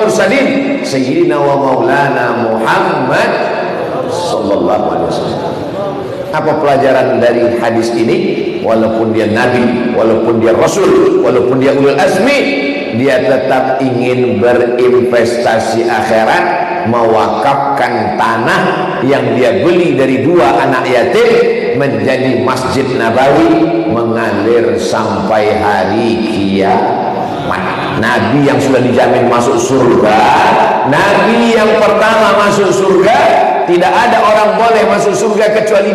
mursalin sayyidina wa maulana Muhammad sallallahu alaihi wasallam. Apa pelajaran dari hadis ini? Walaupun dia nabi, walaupun dia rasul, walaupun dia ulul azmi, dia tetap ingin berinvestasi akhirat, mewakafkan tanah yang dia beli dari dua anak yatim menjadi Masjid Nabawi, mengalir sampai hari kiamat. Nabi yang sudah dijamin masuk surga, nabi yang pertama masuk surga, tidak ada orang boleh masuk surga kecuali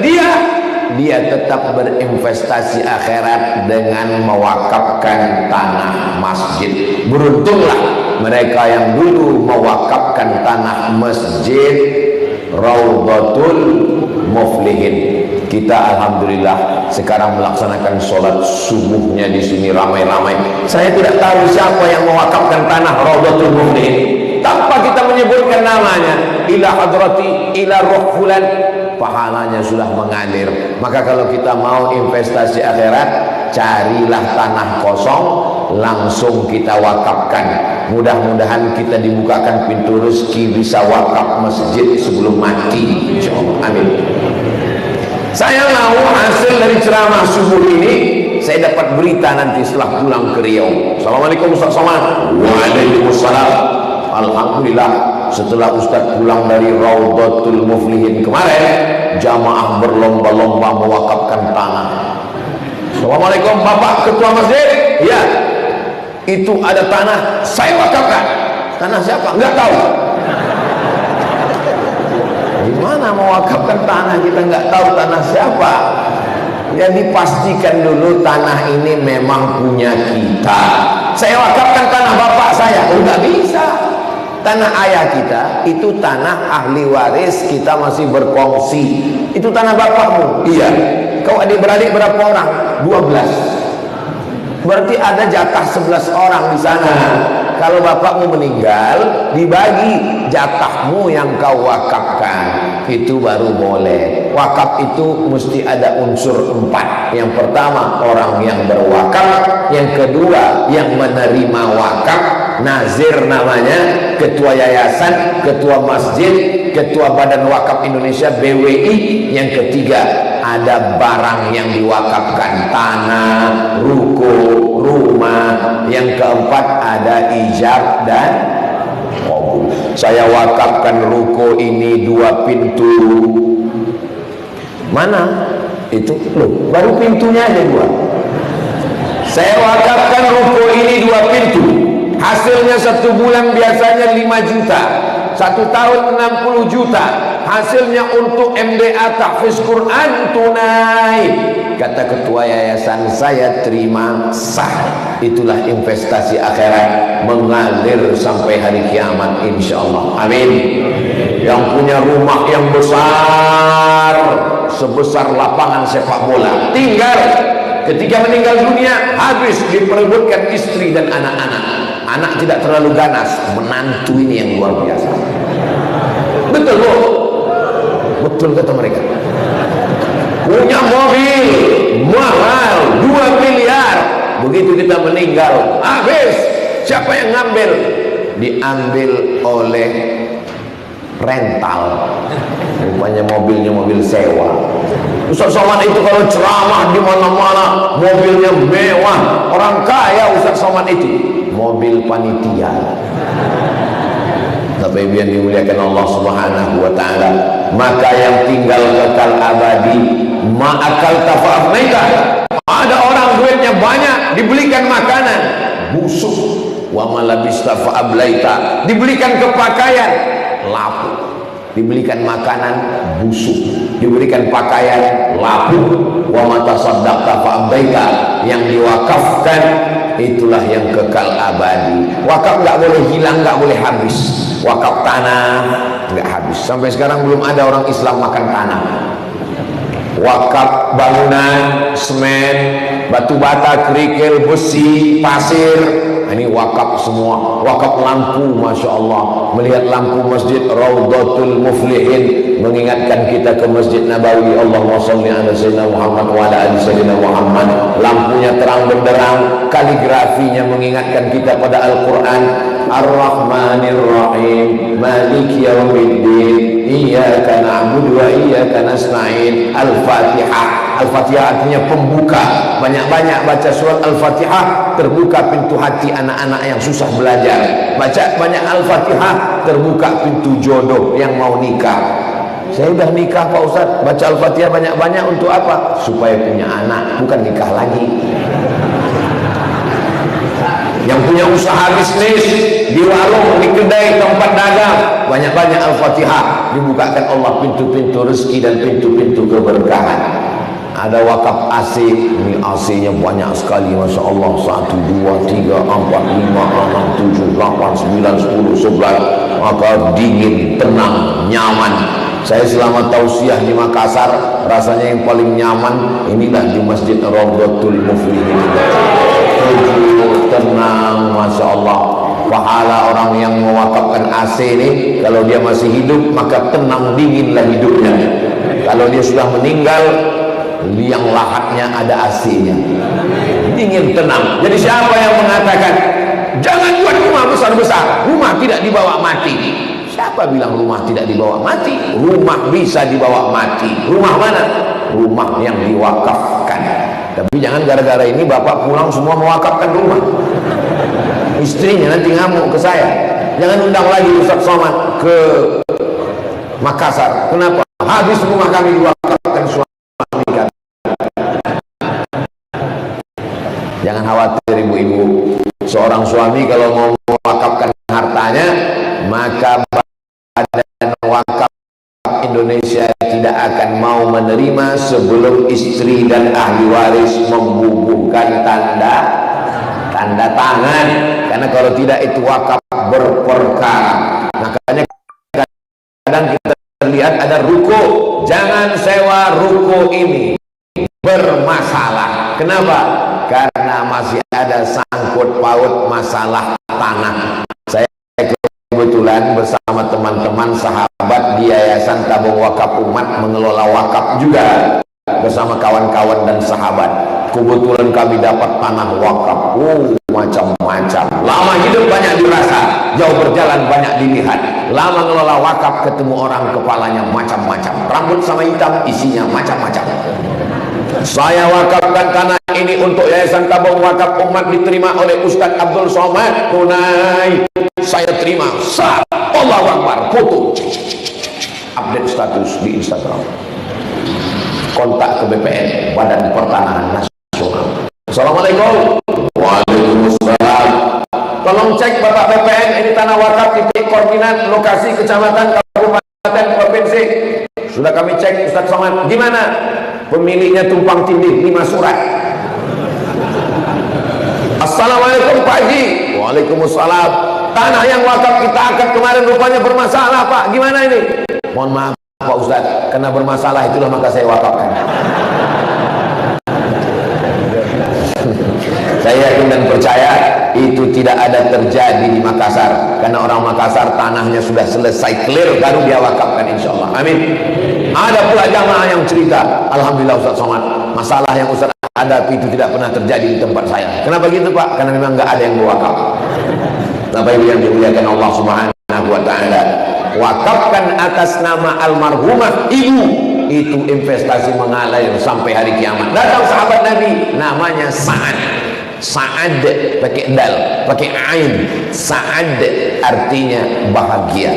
dia tetap berinvestasi akhirat dengan mewakafkan tanah masjid. Beruntunglah mereka yang dulu mewakafkan tanah masjid Raudhatul Muflihin. Kita alhamdulillah sekarang melaksanakan sholat subuhnya di sini ramai-ramai. Saya tidak tahu siapa yang mewakafkan tanah Raudhatul Muflihin tanpa kita menyebutkan namanya. Ila hadrati, ila ruh fulan, pahalanya sudah mengalir. Maka kalau kita mau investasi akhirat, carilah tanah kosong, langsung kita wakafkan. Mudah-mudahan kita dibukakan pintu rezeki, bisa wakaf masjid sebelum mati, insyaallah. Amin. Saya mau hasil dari ceramah subuh ini, saya dapat berita nanti setelah pulang ke Riau. Assalamualaikum Ustaz Somad. Waalaikumsalam. Alhamdulillah, setelah Ustaz pulang dari Raudhatul Muflihin kemarin, jamaah berlomba-lomba mewakafkan tanah. Assalamualaikum Bapak Ketua Masjid. Ya, itu ada tanah, saya wakafkan. Tanah siapa? Enggak tahu. Gimana mewakafkan tanah kita nggak tahu tanah siapa? Jadi pastikan dulu tanah ini memang punya kita. Saya wakafkan tanah bapak saya, nggak bisa. Tanah ayah kita itu tanah ahli waris, kita masih berkongsi. Itu tanah bapakmu. Iya. Kau adik-beradik berapa orang? 12. Berarti ada jatah 11 orang di sana. Kalau bapakmu meninggal, dibagi jatahmu yang kau wakafkan, itu baru boleh. Wakaf itu mesti ada unsur 4. Yang pertama orang yang berwakaf, yang kedua yang menerima wakaf, nazir namanya, ketua yayasan, ketua masjid, ketua Badan Wakaf Indonesia BWI. Yang ketiga ada barang yang diwakafkan, tanah, ruko, rumah. Yang keempat ada ijab dan kabul. Saya wakafkan ruko ini 2 pintu. Mana? Itu loh, baru pintunya aja 2. Saya wakafkan ruko ini 2 pintu. Hasilnya 1 bulan biasanya 5 juta, 1 tahun 60 juta. Hasilnya untuk MDA tahfiz Quran tunai. Kata ketua yayasan, saya terima sah. Itulah investasi akhirat, mengalir sampai hari kiamat insyaallah. Amin. Yang punya rumah yang besar, sebesar lapangan sepak bola, tinggal ketika meninggal dunia habis diperebutkan istri dan anak-anak. Anak tidak terlalu ganas, menantu ini yang luar biasa. Betul bu? Betul kata mereka. Punya mobil mahal 2 miliar. Begitu kita meninggal, habis. Siapa yang ngambil? Diambil oleh rental. Rupanya mobilnya mobil sewa. Ustaz Somad itu kalau ceramah di mana-mana mobilnya mewah. Orang kaya Ustaz Somad itu. Mobil panitia. Tapi yang dimuliakan Allah Subhanahu wa taala, maka yang tinggal kekal abadi, ma'akal tafa'afnaika. Ada orang duitnya banyak, dibelikan makanan busuk, wa malabista fa'ablaita, dibelikan kepakaian lapuk. Dibelikan makanan busuk, diberikan pakaian lapuk. Wa mata saddaqta fa'abdaita, yang diwakafkan itulah yang kekal abadi. Wakaf nggak boleh hilang, nggak boleh habis. Wakaf tanah nggak habis. Sampai sekarang belum ada orang Islam makan tanah. Wakaf bangunan, semen, batu bata, kerikil, besi, pasir, ini wakaf semua. Wakaf lampu, masya Allah. Melihat lampu masjid Raudhatul Muflihin mengingatkan kita ke Masjid Nabawi. Allahumma sholli ala sayyidina Muhammad wa ala ali sayyidina Muhammad. Lampunya terang benderang, kaligrafinya mengingatkan kita pada Al-Quran. Ar-Rahmanir Rahim, Maliki Yaumiddin, Iyyaka na'budu wa iyyaka nasta'in. Al-Fatihah. Al-Fatihah artinya pembuka. Banyak-banyak baca surat Al-Fatihah, terbuka pintu hati anak-anak yang susah belajar. Baca banyak Al-Fatihah, terbuka pintu jodoh yang mau nikah. Saya udah nikah Pak Ustaz, baca Al-Fatihah banyak-banyak untuk apa? Supaya punya anak, bukan nikah lagi. Yang punya usaha bisnis di warung, di kedai, tempat dagang, banyak-banyak Al-Fatihah, dibukakan Allah pintu-pintu rezeki dan pintu-pintu keberkahan. Ada wakaf AC, ini AC-nya banyak sekali, Masya Allah. 1, 2, 3, 4, 5, 6, 7, 8, 9, 10, 11. Maka dingin, tenang, nyaman. Saya selama tausiah di Makassar, rasanya yang paling nyaman inilah di Masjid Rawdatul Muflihin. Sejuk, tenang, Masya Allah. Pahala orang yang mewakafkan AC ini, kalau dia masih hidup maka tenang dinginlah hidupnya. Kalau dia sudah meninggal, liang lahatnya ada AC-nya, dingin tenang. Jadi siapa yang mengatakan jangan buat rumah besar-besar, rumah tidak dibawa mati? Siapa bilang rumah tidak dibawa mati? Rumah bisa dibawa mati. Rumah mana? Rumah yang diwakafkan. Tapi jangan gara-gara ini bapak pulang semua mewakafkan rumah. Istrinya nanti ngamuk ke saya. Jangan undang lagi Ustaz Somad ke Makassar. Kenapa? Habis rumah kami diwakafkan suami kami. Jangan khawatir ibu-ibu. Seorang suami kalau mau mewakafkan hartanya, maka Badan Wakaf Indonesia tidak akan mau menerima sebelum istri dan ahli waris membubuhkan tanda tangan. Karena kalau tidak itu wakaf berperkara. Makanya kadang kita lihat ada ruko, jangan sewa ruko ini, bermasalah. Kenapa? Karena masih ada sangkut paut masalah tanah. Saya kebetulan bersama teman-teman sahabat di Yayasan Tabung Wakaf Umat mengelola wakaf juga bersama kawan-kawan dan sahabat. Kebetulan kami dapat tanah wakaf, macam-macam. Lama hidup banyak dirasa, jauh berjalan banyak dilihat. Lama ngelola wakaf ketemu orang kepalanya macam-macam, rambut sama hitam, isinya macam-macam. Saya wakafkan tanah ini untuk Yayasan Tabung Wakaf Umat, diterima oleh Ustadz Abdul Somad, tunai. Saya terima, sah, Allahu Akbar, foto, update status di Instagram, kontak ke BPN, Badan Pertanahan Nasional. Assalamualaikum. Waalaikumsalam. Tolong cek Bapak BPN, ini tanah wakaf, titik koordinat, lokasi, kecamatan, kabupaten, provinsi. Sudah kami cek Ustaz Somad. Gimana? Pemiliknya tumpang tindih, 5 surat. Assalamualaikum Pak Haji. Waalaikumsalam. Tanah yang wakaf kita akad kemarin rupanya bermasalah Pak, gimana ini? Mohon maaf Pak Ustaz, karena bermasalah itulah maka saya wakafkan. Saya yakin dan percaya itu tidak ada terjadi di Makassar, karena orang Makassar tanahnya sudah selesai clear baru dia wakafkan, insya Allah. Amin. Ada pula jamaah yang cerita, alhamdulillah Ustaz Somad, masalah yang Ustaz hadapi itu tidak pernah terjadi di tempat saya. Kenapa gitu Pak? Karena memang nggak ada yang berwakaf. Bapak Ibu yang dimuliakan Allah Subhanahu wa taala, wakafkan atas nama almarhumah ibu, itu investasi mengalir sampai hari kiamat. Datang sahabat Nabi namanya Sa'ad. Sa'ad pakai dal, pakai ain. Sa'ad artinya bahagia.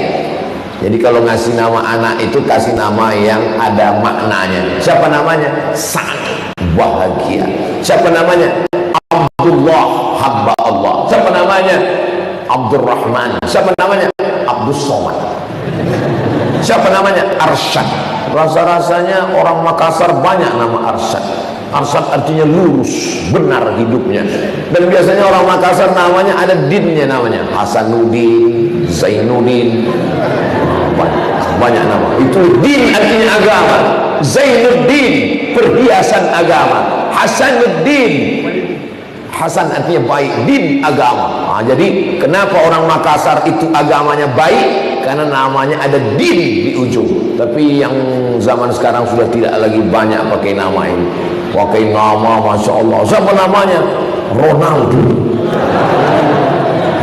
Jadi kalau ngasih nama anak itu kasih nama yang ada maknanya. Siapa namanya? Sa'ad, bahagia. Siapa namanya? Abdullah, hamba Allah. Siapa namanya? Abdurrahman. Siapa namanya? Abdus Somad. Siapa namanya? Arsyad. Rasa-rasanya orang Makassar banyak nama Arsyad. Arsyad artinya lurus, benar hidupnya. Dan biasanya orang Makassar namanya ada dinnya, namanya Hasanuddin, Zainuddin, banyak nama. Itu din artinya agama. Zainuddin perhiasan agama. Hasanuddin, Hasan artinya baik, din agama. Jadi kenapa orang Makassar itu agamanya baik? Karena namanya ada din di ujung. Tapi yang zaman sekarang sudah tidak lagi banyak pakai nama ini. Pakai nama, Masya Allah. Siapa namanya? Ronaldo.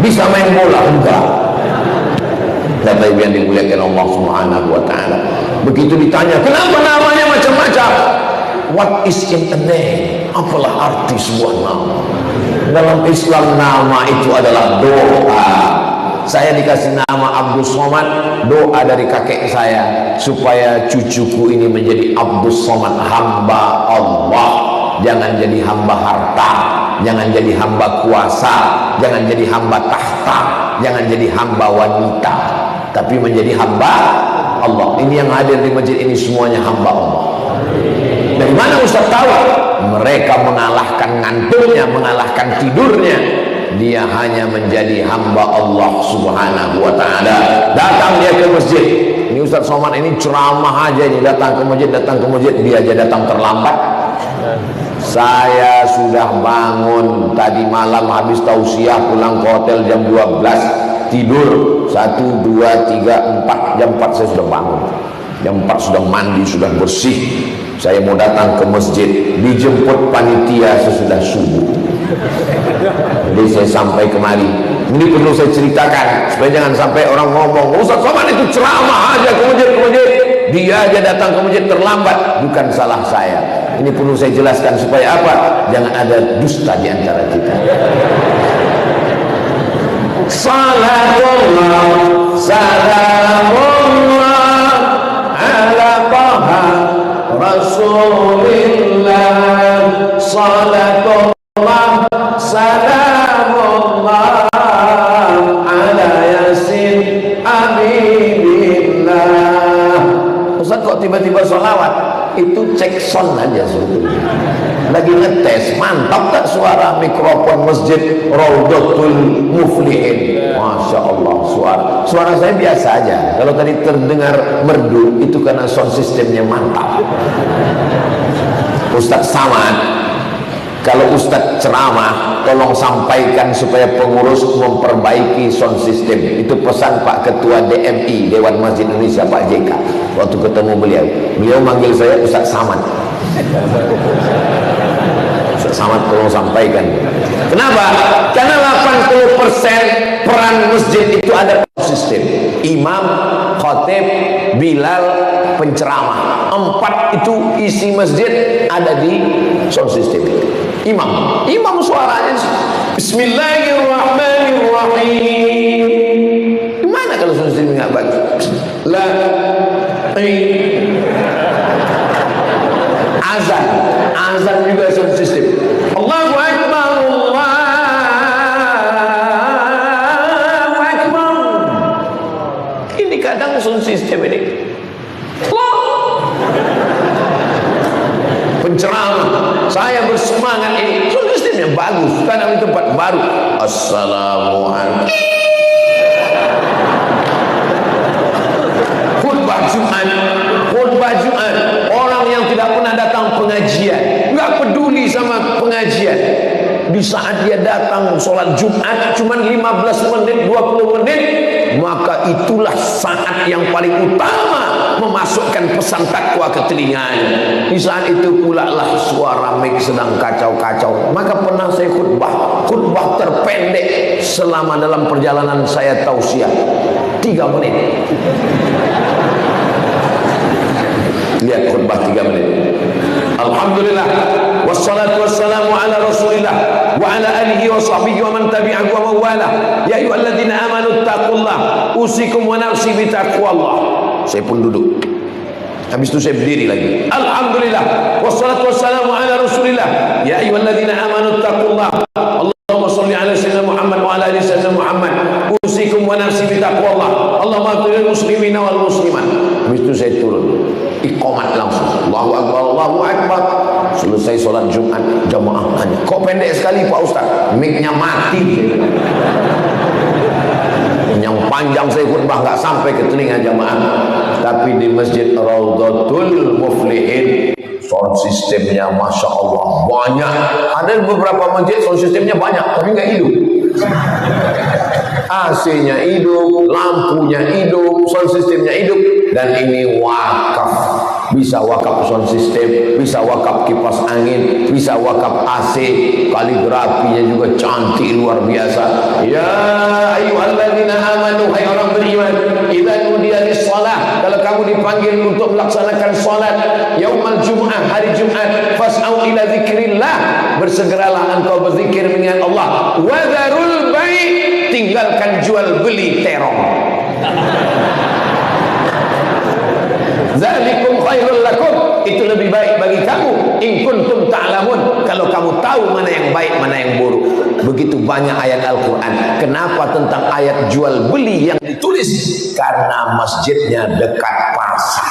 bisa main bola? Enggak. Bapak Ibu yang dimuliakan Allah Subhanahu wa taala. Begitu ditanya, "Kenapa namanya macam-macam?" What is in a name? Apalah arti sebuah nama? Dalam Islam nama itu adalah doa. Saya dikasih nama Abdul Somad, doa dari kakek saya supaya cucuku ini menjadi Abdul Somad, hamba Allah. Jangan jadi hamba harta, jangan jadi hamba kuasa, jangan jadi hamba tahta, jangan jadi hamba wanita, tapi menjadi hamba Allah. Ini yang hadir di masjid ini semuanya hamba Allah. Dari mana Ustaz tahu? Mereka mengalahkan ngantuknya, mengalahkan tidurnya. Dia hanya menjadi hamba Allah Subhanahu wa taala. Datang dia ke masjid. Ini Ustaz Somad ini ceramah aja ini, datang ke masjid, dia aja datang terlambat. Saya sudah bangun tadi malam habis tausiah, pulang ke hotel jam 12, tidur 1, 2, 3, 4, jam 4 saya sudah bangun. Jam 4 sudah mandi, sudah bersih. Saya mau datang ke masjid, dijemput panitia sesudah subuh. Jadi saya sampai kemari. Ini perlu saya ceritakan supaya jangan sampai orang ngomong, Ustaz Somad itu ceramah aja ke masjid, dia aja datang ke masjid terlambat. Bukan salah saya. Ini perlu saya jelaskan supaya apa? Jangan ada dusta di antara kita. Salatullah, salamullah ala taha Rasulillah. Salatullah, salamullah ala yasin habibillah. Ustaz kok tiba-tiba sholawat? Itu cek sound aja sebetulnya. Lagi ngetes, mantap tak suara mikrofon masjid Raudhatul Muflihin? Masya Allah, suara saya biasa aja. Kalau tadi terdengar merdu, itu karena sound sistemnya mantap. Ustaz Samad, kalau Ustaz ceramah, tolong sampaikan supaya pengurus memperbaiki sound system. Itu pesan Pak Ketua DMI, Dewan Masjid Indonesia, Pak JK. Waktu ketemu beliau manggil saya Ustaz Samad. Ustaz Samad tolong sampaikan. Kenapa? Karena 80% peran masjid itu ada sistem. Imam, khatib, Bilal, penceramah. 4 itu isi masjid ada di sound system. Imam suaranya Bismillahirrahmanirrahim. Gimana kalau sound system nggak bagus? Azan juga sound system. Allahu Akbar, Allahu Akbar. Ini kadang sound system ini. Penceramah, saya bersemangat ini, sound systemnya bagus. Kadang di tempat baru, Assalamualaikum. Khutbah Jumat, orang yang tidak pernah datang pengajian, nggak peduli sama pengajian. Di saat dia datang sholat Jumat cuma 15 menit, 20 menit, maka itulah saat yang paling utama memasukkan pesan takwa ke telinganya. Di saat itu pula lah suara mic sedang kacau-kacau. Maka pernah saya khutbah terpendek selama dalam perjalanan saya tausiah 3 menit. Lihat khutbah 3 menit. Alhamdulillah, wassalatu wassalamu ala Rasulillah wa ala alihi wa sahbihi wa man tabi'ahu wa mawalah. Ya ayyuhalladzina amanu taqullah, usikum wa nafsi bi taqwallah. Saya pun duduk. Habis itu saya berdiri lagi. Alhamdulillah, wassalatu wassalamu ala Rasulillah. Ya ayyuhalladzina amanu taqullah. Allahumma shalli ala sayyidina Muhammad wa ala ali sayyidina Muhammad. Usikum wa nafsi bi taqwallah. Allahumma ighfir lil muslimina wal muslimat. Habis itu saya turun. Iqamat langsung. Allahu Akbar, Allahu Akbar. Selesai sholat Jumat, jamaah hanya. Kok pendek sekali Pak Ustaz? Mic-nya mati. Yang panjang saya khutbah nggak sampai ke telinga jamaah. Tapi di Masjid Raudhatul Muflihin sound sistemnya Masya Allah banyak. Ada beberapa masjid sound sistemnya banyak tapi nggak hidup. AC-nya hidup, lampunya hidup, sound sistemnya hidup, dan ini wakaf. bisa wakaf sound system, bisa wakaf kipas angin, bisa wakaf AC, kaligrafinya juga cantik luar biasa. Ya ayyuhalladzina amanu, hai orang beriman, idza nudiya lis-shalah, kalau kamu dipanggil untuk melaksanakan salat yaumal jum'ah, hari Jumat, fas'au ila zikrillah, bersegeralah engkau berzikir mengingat Allah, wa dzarul bai', tinggalkan jual beli terong. Zalikum khairul lakum, itu lebih baik bagi kamu, in kuntum ta'lamun, kalau kamu tahu mana yang baik mana yang buruk. Begitu banyak ayat Al-Quran. Kenapa tentang ayat jual beli yang ditulis? Karena masjidnya dekat pasar.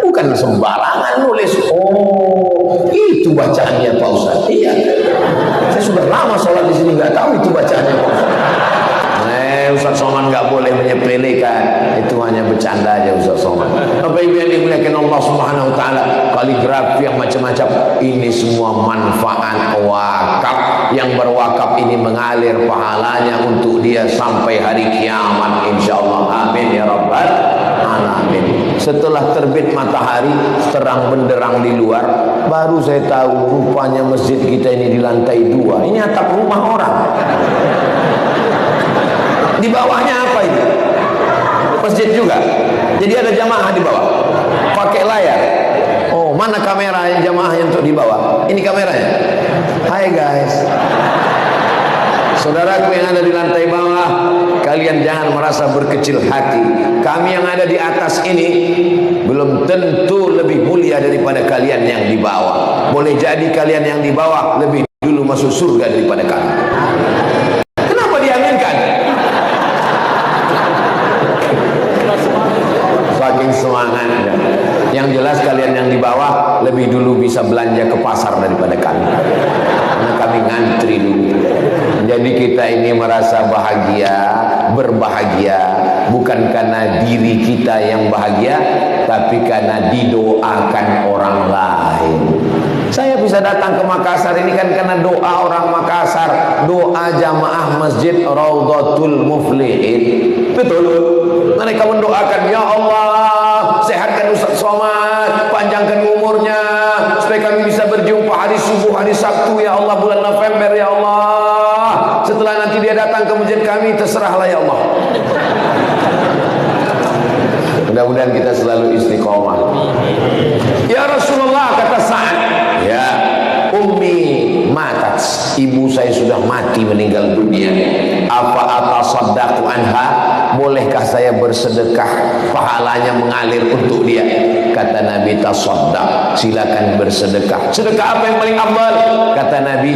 Bukan sembarangan nulis. Oh, itu bacaannya Pak Ustaz. Iya, saya sudah lama sholat di sini nggak tahu itu bacaannya Pak Ustaz. Ustaz Somad nggak boleh menyepelekan, itu hanya bercanda aja Ustaz Somad. Bapak Ibu yang dimuliakan Allah Subhanahu Wa Taala, kaligrafi yang macam-macam ini semua manfaat wakaf. Yang berwakaf ini mengalir pahalanya untuk dia sampai hari kiamat insyaallah. Amin ya rabbal alamin. Setelah terbit matahari terang benderang di luar, baru saya tahu rupanya masjid kita ini di lantai 2. Ini atap rumah orang. Di bawahnya apa ini? Masjid juga. Jadi ada jamaah di bawah. Pakai layar. Oh, mana kamera yang jamaah yang untuk di bawah? Ini kameranya. Hai guys. Saudaraku yang ada di lantai bawah, kalian jangan merasa berkecil hati. Kami yang ada di atas ini belum tentu lebih mulia daripada kalian yang di bawah. Boleh jadi kalian yang di bawah lebih dulu masuk surga daripada kami. Kenapa diaminkan? Saking semangatnya. Yang jelas kalian yang di bawah lebih dulu bisa belanja ke pasar daripada kami. Karena kami ngantri dulu. Jadi kita ini merasa bahagia, berbahagia bukan karena diri kita yang bahagia, tapi karena didoakan orang lain. Saya bisa datang ke Makassar ini kan karena doa orang Makassar, doa jamaah Masjid Raudhatul Muflihin. Betul. Mereka mendoakan, ya Allah, sehatkan Ustaz Somad, panjangkan umurnya, supaya kami bisa berjumpa hari subuh, hari Sabtu, ya Allah, bulan November, ya Allah. Setelah nanti dia datang ke masjid kami, terserahlah ya Allah. Mudah-mudahan kita selalu istiqomah. Ya Rasulullah, kata Sa'ad, ya ummi matat, ibu saya sudah mati, meninggal dunia. Apa atasaddaqu anha, bolehkah saya bersedekah, pahalanya mengalir untuk dia? Kata Nabi, tasaddaq, silakan bersedekah. Sedekah apa yang paling afdal? Kata Nabi,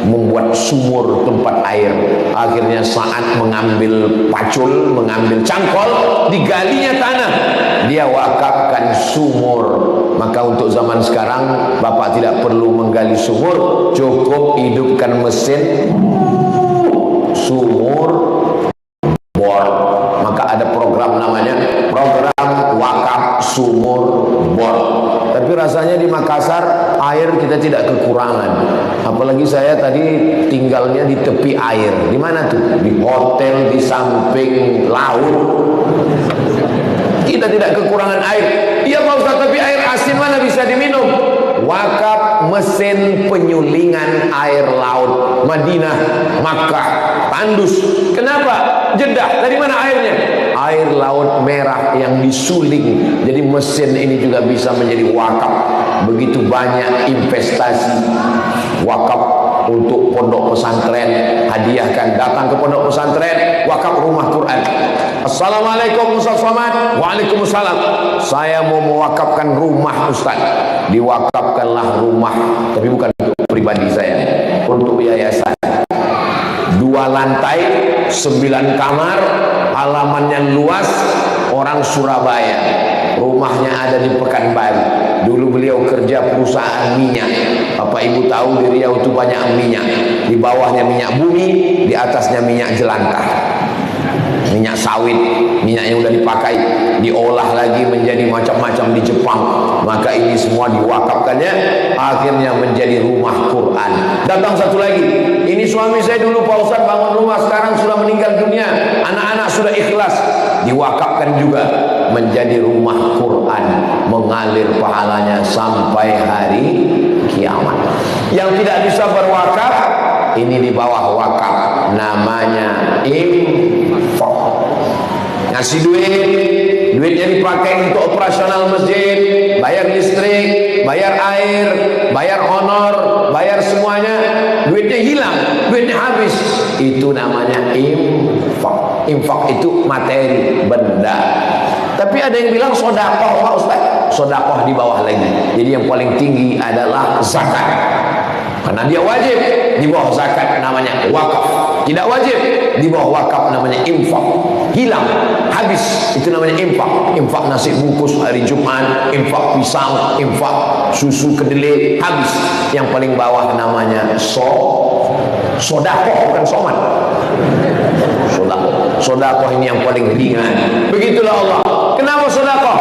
membuat sumur tempat air. Akhirnya saat mengambil pacul, mengambil cangkol, digalinya tanah, dia wakafkan sumur. Maka untuk zaman sekarang Bapak tidak perlu menggali sumur, cukup hidupkan mesin sumur bor. Maka ada program namanya program wakaf sumur bor. Tapi rasanya di Makassar air kita tidak kekurangan. Apalagi saya tadi tinggalnya di tepi air. Di mana tuh? Di hotel di samping laut. Kita tidak kekurangan air. Iya Pak Ustaz, tapi air asin mana bisa diminum? Wakaf mesin penyulingan air laut Madinah, Makkah, Tandus. Kenapa? Jeddah. Dari mana airnya? Air laut merah yang disuling. Jadi mesin ini juga bisa menjadi wakaf. Begitu banyak investasi wakaf untuk pondok pesantren, hadiahkan, datang ke pondok pesantren, wakaf rumah Quran. Assalamualaikum Ustaz Somad. Waalaikumsalam. Saya mau mewakafkan rumah Ustaz. Diwakafkanlah rumah, tapi bukan untuk pribadi saya, untuk yayasan. 2 lantai, 9 kamar, halamannya luas, orang Surabaya. Rumahnya ada di Pekanbaru. Dulu beliau kerja perusahaan minyak. Bapak Ibu tahu di Riau itu banyak minyak. Di bawahnya minyak bumi, di atasnya minyak jelantah, minyak sawit, minyak yang sudah dipakai, diolah lagi menjadi macam-macam di Jepang. Maka ini semua diwakafkannya, akhirnya menjadi rumah Quran. Datang satu lagi, ini suami saya dulu Pak Ustaz bangun rumah, sekarang sudah meninggal dunia, anak-anak sudah ikhlas, diwakafkan juga. menjadi rumah Quran, mengalir pahalanya sampai hari kiamat. Yang tidak bisa berwakaf, ini di bawah wakaf, namanya infak. Ngasih duitnya dipakai untuk operasional masjid, bayar listrik, bayar air, bayar honor, bayar semuanya, duitnya hilang, duitnya habis, itu namanya infak. Infak itu materi, benda. Tapi ada yang bilang sodakoh, Pak Ustaz. Sodakoh di bawah lagi. Jadi yang paling tinggi adalah zakat. Karena dia wajib, di bawah zakat namanya wakaf. Tidak wajib, di bawah wakaf namanya infak. Hilang, habis, itu namanya infak. Infak nasi bungkus hari Jumat, infak pisang, infak susu kedelai, habis. Yang paling bawah namanya sodakoh, bukan somat. Sodakoh ini yang paling ringan. Begitulah Allah. Kenapa sodakoh?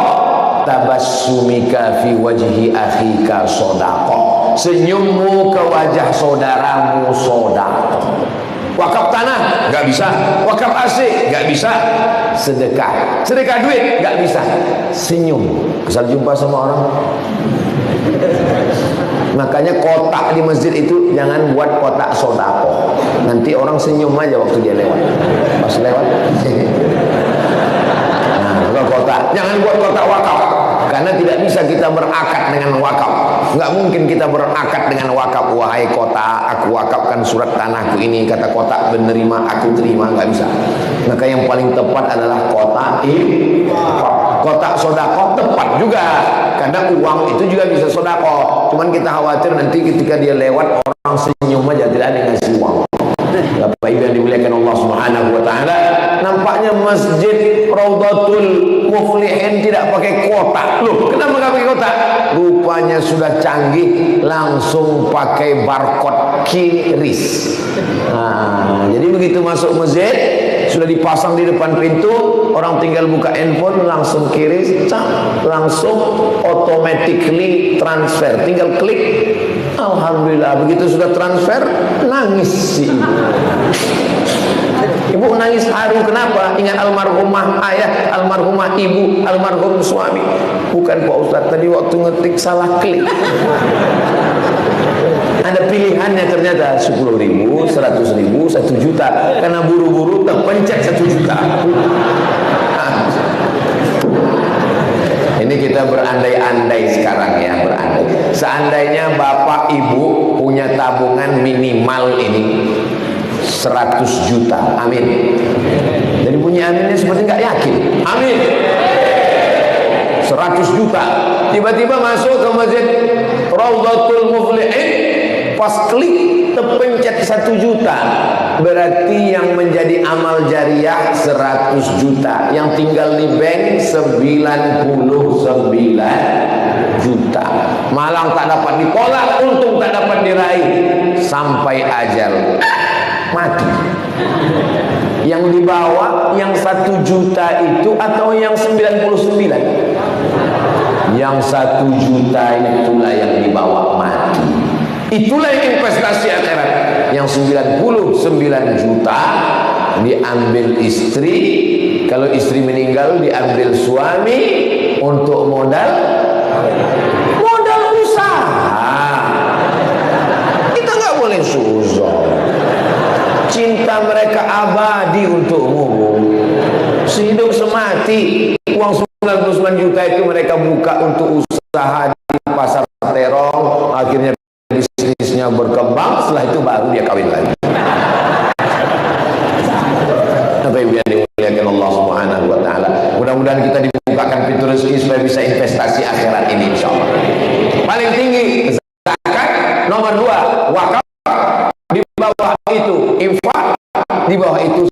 Tabassumika fi wajhi akhika sodakoh. Senyummu ke wajah saudaramu sodakoh. Wakaf tanah nggak bisa, wakaf AC nggak bisa, sedekah duit nggak bisa, senyum. Kesal jumpa sama orang. Makanya kotak di masjid itu jangan buat kotak sodakoh. Nanti orang senyum aja waktu dia lewat. Pas lewat. Nah, kotak. Jangan buat kotak wakaf. Karena tidak bisa kita berakad dengan wakaf. Nggak mungkin kita berakad dengan wakaf. Wahai kotak, aku wakafkan surat tanahku ini. Kata kotak menerima, aku terima. Nggak bisa. Maka yang paling tepat adalah kotak infak. Kotak sodakoh tepat juga, karena uang itu juga bisa sodakoh. Cuman kita khawatir nanti ketika dia lewat orang senyum aja, tidak ada yang ngasih uang. Bapak Ibu yang dimuliakan Allah Subhanahu wa taala, nampaknya masjid Raudhatul Muflihin tidak pakai kotak. Loh, kenapa enggak pakai kotak? Rupanya sudah canggih, langsung pakai barcode QRIS. Nah, jadi begitu masuk masjid sudah dipasang di depan pintu, orang tinggal buka handphone, langsung QRIS, langsung automatically transfer, tinggal klik. Alhamdulillah, begitu sudah transfer, nangis si ibu. Ibu nangis haru, kenapa? Ingat almarhumah ayah, almarhumah ibu, almarhum suami. Bukan Pak Ustaz, tadi waktu ngetik salah klik. Ada pilihannya ternyata 10.000, 100.000, 1 juta. Karena buru-buru terpencet 1 juta. Ini kita berandai-andai sekarang ya, berandai. Seandainya bapak ibu punya tabungan minimal ini 100 juta, amin. Jadi punya aminnya seperti nggak yakin, amin. 100 juta, tiba-tiba masuk ke masjid Raudhatul Muflihin, pas klik terpencet 1 juta. Berarti yang menjadi amal jariah 100 juta, yang tinggal di bank 99 juta. Malang tak dapat ditolak, untung tak dapat diraih, sampai ajal mati. Yang dibawa yang 1 juta itu atau yang 99? Yang 1 juta itulah yang dibawa mati. Itulah investasi akhirat. Yang 99 juta diambil istri, kalau istri meninggal diambil suami untuk modal usaha. Kita nggak boleh suzon. Cinta mereka abadi untukmu, sehidup semati. Uang 99 juta itu mereka buka untuk usaha di pasar terong, akhirnya bisnisnya berkembang, setelah itu baru dia kawin lagi. Bapak Ibu yang dimuliakan Allah Subhanahu wa taala, mudah-mudahan kita dibukakan pintu rezeki supaya bisa investasi akhirat ini insyaallah. Paling tinggi zakat, nomor 2 wakaf, di bawah itu infak, di bawah itu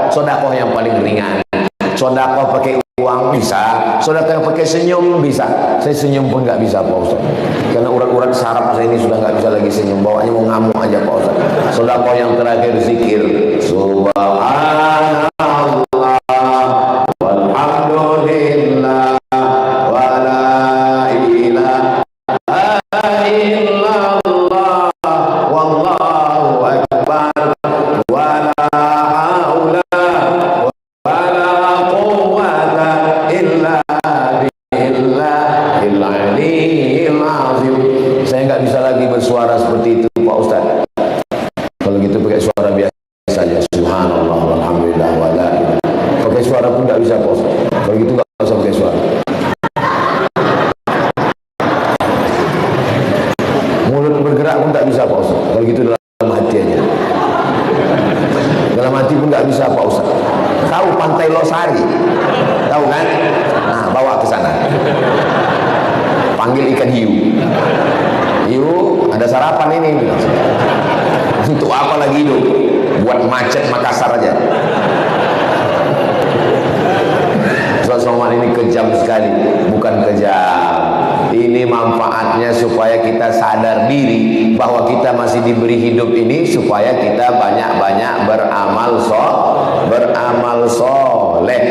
sodakoh yang paling ringan. Sodakoh pakai uang bisa, sodakoh pakai senyum bisa. Saya senyum pun nggak bisa Pak Ustaz, karena urat-urat saraf saya ini sudah nggak bisa lagi senyum, bawaannya mau ngamuk aja Pak Ustaz. Sodakoh yang terakhir zikir Subhanallah walhamdulillah wala ilaha illallah wallahu akbar wala haula wala quwwata subhanallah walhamdulillah wala ilaha. Pakai suara pun nggak bisa Pak Ustaz. Kalau gitu nggak usah pakai suara. Mulut bergerak pun tak bisa Pak Ustaz. Kalau gitu dalam hati aja. Dalam hati pun nggak bisa Pak Ustaz. Tahu Pantai Losari? Tahu kan? Nah, bawa ke sana. Panggil ikan hiu. Hiu, ada sarapan ini. Untuk apa lagi hidup? Buat macet Makassar aja. Soal ini kejam sekali, bukan kejam. Ini manfaatnya supaya kita sadar diri bahwa kita masih diberi hidup ini supaya kita banyak-banyak beramal soleh.